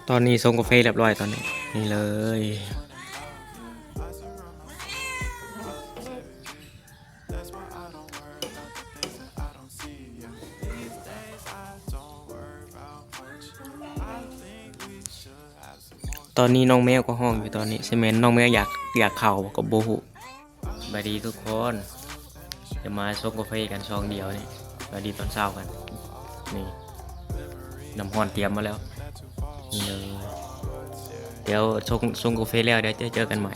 ตอนนี้ส่งกาแฟเรียบร้อยตอนนี้นี่เลยตอนนี้น้องแมวก็ห้องอยู่ตอนนี้ใช่ไหมน้องแมวอยากเข่ากับโบหุบายดีทุกคนจะมาส่งกาแฟกันซองเดียวนี่บายดีตอนเช้ากันนี่น้ำฮอนเตรียมมาแล้วนี่เลยเดี๋ยวส่งกาแฟแล้วเดี๋ยวจะเจอกันใหม่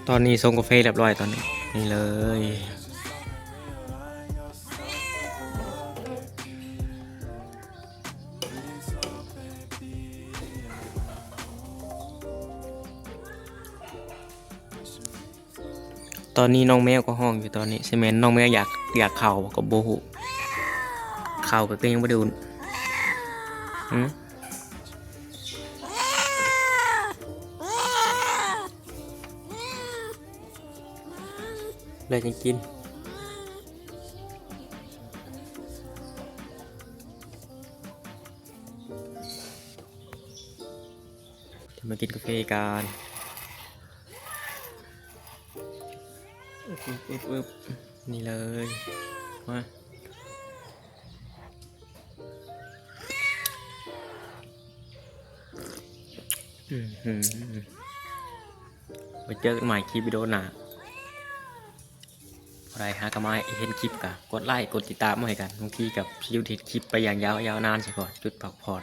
ตอนนี้ส่งกาแฟเรียบร้อยตอนนี้นี่เลยตอนนี้น้องแมวก็ห้องอยู่ตอนนี้ใช่ไหมน้องแมวอยากเข่ากับโบหุเข่าก็ยังไม่ได้อุ่นเลยจะกินจะมากินกาแฟกันอึบนี่เลยมาไปเจอกันใหม่คลิปวิดีโอหน้าอะไรฮะก็มาเห็นคลิปกะกดไลค์กดติดตามมาให้กันบางทีกับชิวทิศคลิปไปอย่างยาวนานใช่ก่อนจุดพักผ่อน